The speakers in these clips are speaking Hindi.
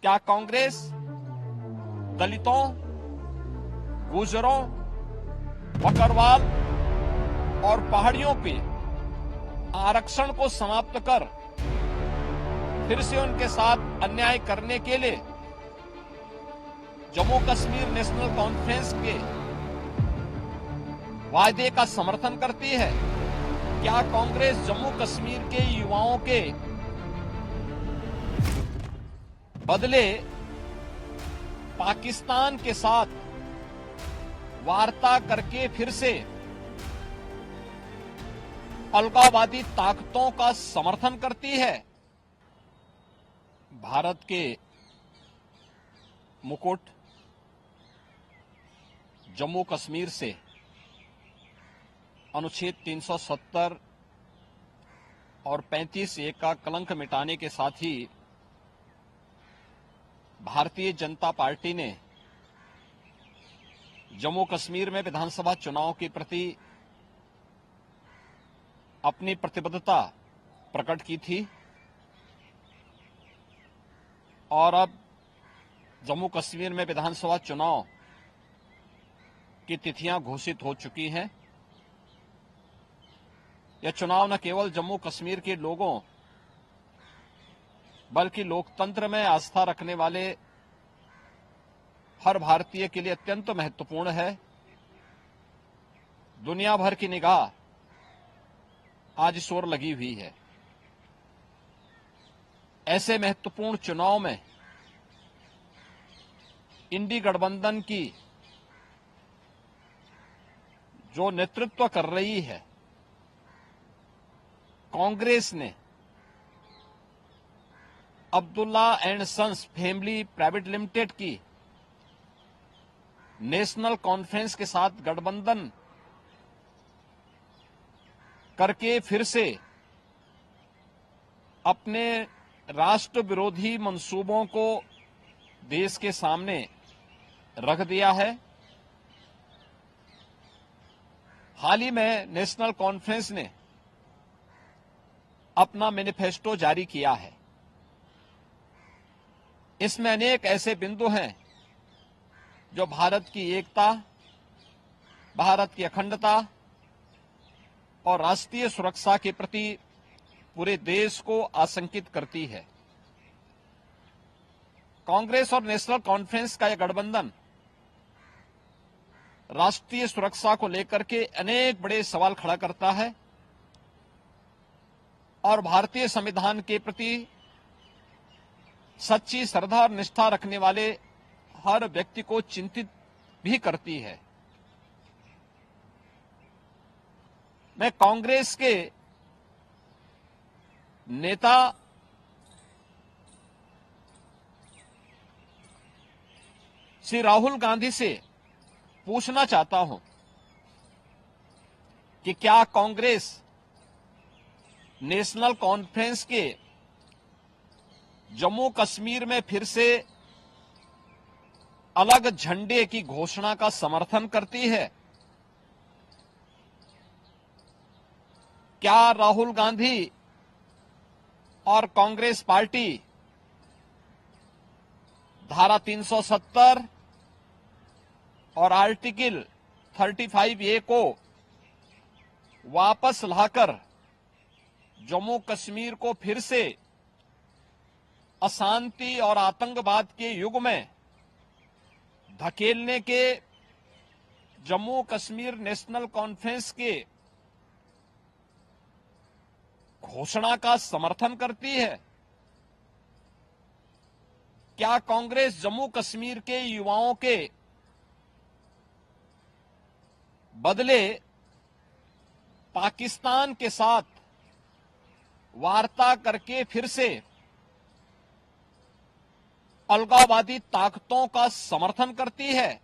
क्या कांग्रेस दलितों, गुर्जरों, बकरवाल और पहाड़ियों पे आरक्षण को समाप्त कर फिर से उनके साथ अन्याय करने के लिए जम्मू कश्मीर नेशनल कॉन्फ्रेंस के वायदे का समर्थन करती है? क्या कांग्रेस जम्मू कश्मीर के युवाओं के बदले पाकिस्तान के साथ वार्ता करके फिर से अलगाववादी ताकतों का समर्थन करती है? भारत के मुकुट जम्मू कश्मीर से अनुच्छेद 370 और 35(a) का कलंक मिटाने के साथ ही भारतीय जनता पार्टी ने जम्मू कश्मीर में विधानसभा चुनाव के प्रति अपनी प्रतिबद्धता प्रकट की थी और अब जम्मू कश्मीर में विधानसभा चुनाव की तिथियां घोषित हो चुकी हैं। यह चुनाव न केवल जम्मू कश्मीर के लोगों बल्कि लोकतंत्र में आस्था रखने वाले हर भारतीय के लिए अत्यंत महत्वपूर्ण है। दुनिया भर की निगाह आज इस ओर लगी हुई है। ऐसे महत्वपूर्ण चुनाव में इंडी गठबंधन की जो नेतृत्व कर रही है कांग्रेस ने Abdullah and sons family private limited की नेशनल कॉन्फ्रेंस के साथ गठबंधन करके फिर से अपने राष्ट्र विरोधी मंसूबों को देश के सामने रख दिया है। हाल ही में नेशनल कॉन्फ्रेंस ने अपना मैनिफेस्टो जारी किया है। इसमें अनेक ऐसे बिंदु हैं जो भारत की एकता, भारत की अखंडता और राष्ट्रीय सुरक्षा के प्रति पूरे देश को आशंकित करती है। कांग्रेस और नेशनल कॉन्फ्रेंस का यह गठबंधन राष्ट्रीय सुरक्षा को लेकर के अनेक बड़े सवाल खड़ा करता है और भारतीय संविधान के प्रति सच्ची श्रद्धा और निष्ठा रखने वाले हर व्यक्ति को चिंतित भी करती है। मैं कांग्रेस के नेता श्री राहुल गांधी से पूछना चाहता हूं कि क्या कांग्रेस नेशनल कॉन्फ्रेंस के जम्मू कश्मीर में फिर से अलग झंडे की घोषणा का समर्थन करती है? क्या राहुल गांधी और कांग्रेस पार्टी धारा 370 और आर्टिकल 35(a) को वापस लाकर जम्मू कश्मीर को फिर से अशांति और आतंकवाद के युग में धकेलने के जम्मू कश्मीर नेशनल कॉन्फ्रेंस के घोषणा का समर्थन करती है? क्या कांग्रेस जम्मू कश्मीर के युवाओं के बदले पाकिस्तान के साथ वार्ता करके फिर से अलगाववादी ताकतों का समर्थन करती है?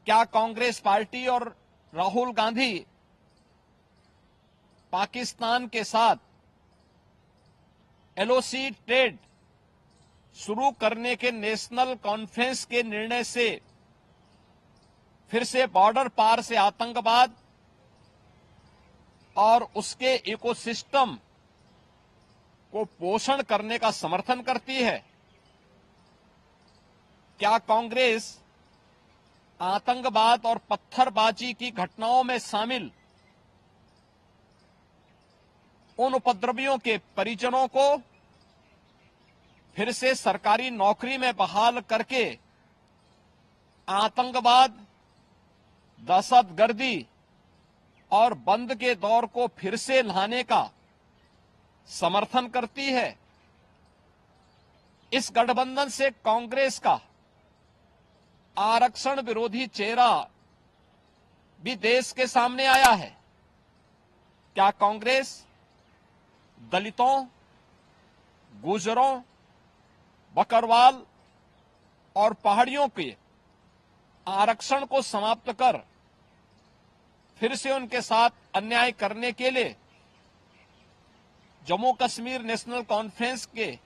क्या कांग्रेस पार्टी और राहुल गांधी पाकिस्तान के साथ एलओसी ट्रेड शुरू करने के नेशनल कॉन्फ्रेंस के निर्णय से फिर से बॉर्डर पार से आतंकवाद और उसके इकोसिस्टम को पोषण करने का समर्थन करती है? क्या कांग्रेस आतंकवाद और पत्थरबाजी की घटनाओं में शामिल उन उपद्रवियों के परिजनों को फिर से सरकारी नौकरी में बहाल करके आतंकवाद, दहशतगर्दी और बंद के दौर को फिर से लाने का समर्थन करती है? इस गठबंधन से कांग्रेस का आरक्षण विरोधी चेहरा भी देश के सामने आया है। क्या कांग्रेस दलितों, गुर्जरों, बकरवाल और पहाड़ियों के आरक्षण को समाप्त कर फिर से उनके साथ अन्याय करने के लिए जम्मू कश्मीर नेशनल कॉन्फ्रेंस के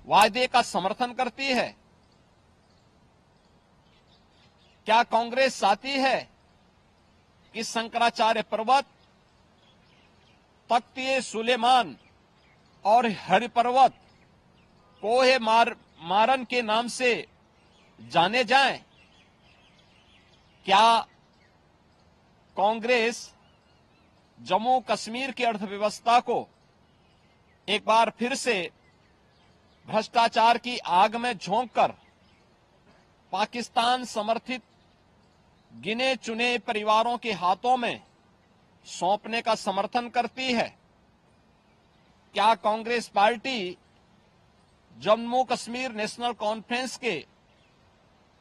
वायदे का समर्थन करती है? क्या कांग्रेस चाहती है कि शंकराचार्य पर्वत, तख्त सुलेमान और हरि पर्वत कोहे मारन के नाम से जाने जाएं? क्या कांग्रेस जम्मू कश्मीर की अर्थव्यवस्था को एक बार फिर से भ्रष्टाचार की आग में झोंककर पाकिस्तान समर्थित गिने चुने परिवारों के हाथों में सौंपने का समर्थन करती है? क्या कांग्रेस पार्टी जम्मू कश्मीर नेशनल कॉन्फ्रेंस के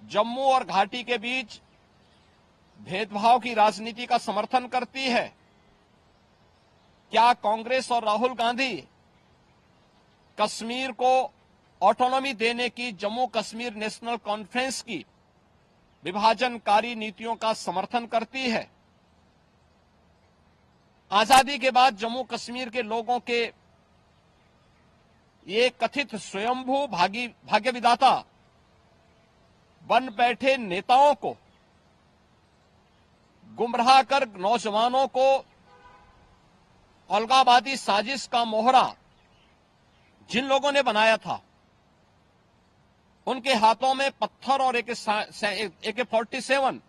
जम्मू और घाटी के बीच भेदभाव की राजनीति का समर्थन करती है? क्या कांग्रेस और राहुल गांधी कश्मीर को ऑटोनॉमी देने की जम्मू कश्मीर नेशनल कॉन्फ्रेंस की विभाजनकारी नीतियों का समर्थन करती है? आजादी के बाद जम्मू कश्मीर के लोगों के ये कथित स्वयंभू भाग्य विधाता बन बैठे नेताओं को गुमराह कर नौजवानों को अलगाववादी साजिश का मोहरा जिन लोगों ने बनाया था, उनके हाथों में पत्थर और AK-47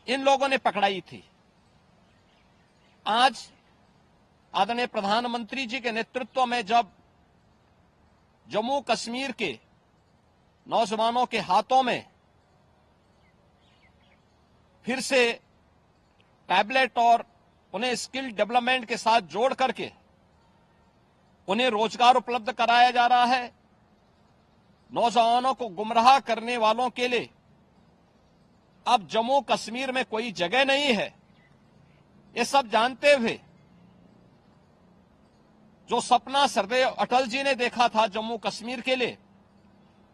इन लोगों ने पकड़ाई थी। आज आदरणीय प्रधानमंत्री जी के नेतृत्व में जब जम्मू कश्मीर के नौजवानों के हाथों में फिर से टैबलेट और उन्हें स्किल डेवलपमेंट के साथ जोड़ करके उन्हें रोजगार उपलब्ध कराया जा रहा है, नौजवानों को गुमराह करने वालों के लिए अब जम्मू कश्मीर में कोई जगह नहीं है। ये सब जानते हुए जो सपना सरदेव अटल जी ने देखा था जम्मू कश्मीर के लिए,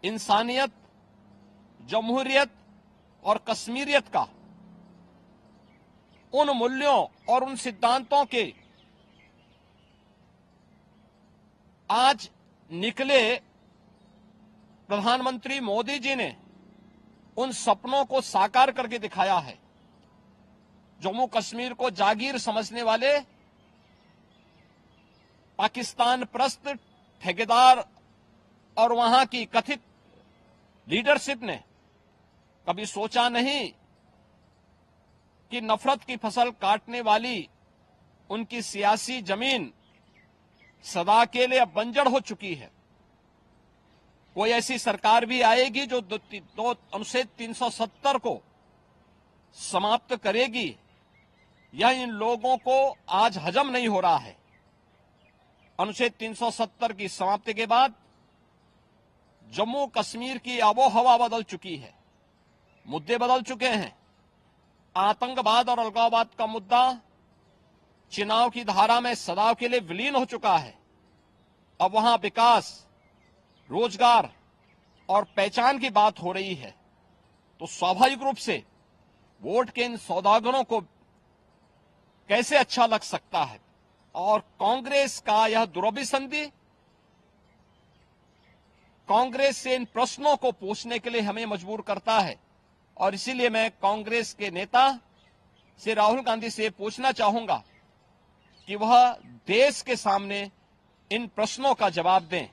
इंसानियत, जमहूरियत और कश्मीरियत का, उन मूल्यों और उन सिद्धांतों के आज निकले प्रधानमंत्री मोदी जी ने उन सपनों को साकार करके दिखाया है। जम्मू कश्मीर को जागीर समझने वाले पाकिस्तान परस्त ठेकेदार और वहां की कथित लीडरशिप ने कभी सोचा नहीं कि नफरत की फसल काटने वाली उनकी सियासी जमीन सदा के लिए अब बंजर हो चुकी है। कोई ऐसी सरकार भी आएगी जो अनुच्छेद 370 को समाप्त करेगी, यह इन लोगों को आज हजम नहीं हो रहा है। अनुच्छेद 370 की समाप्ति के बाद जम्मू कश्मीर की आबोहवा बदल चुकी है, मुद्दे बदल चुके हैं। आतंकवाद और अलगाववाद का मुद्दा चुनाव की धारा में सदा के लिए विलीन हो चुका है। अब वहां विकास, रोजगार और पहचान की बात हो रही है, तो स्वाभाविक रूप से वोट के इन सौदागरों को कैसे अच्छा लग सकता है। और कांग्रेस का यह दुरभिसंधि कांग्रेस से इन प्रश्नों को पूछने के लिए हमें मजबूर करता है। और इसीलिए मैं कांग्रेस के नेता से राहुल गांधी से पूछना चाहूंगा कि वह देश के सामने इन प्रश्नों का जवाब दें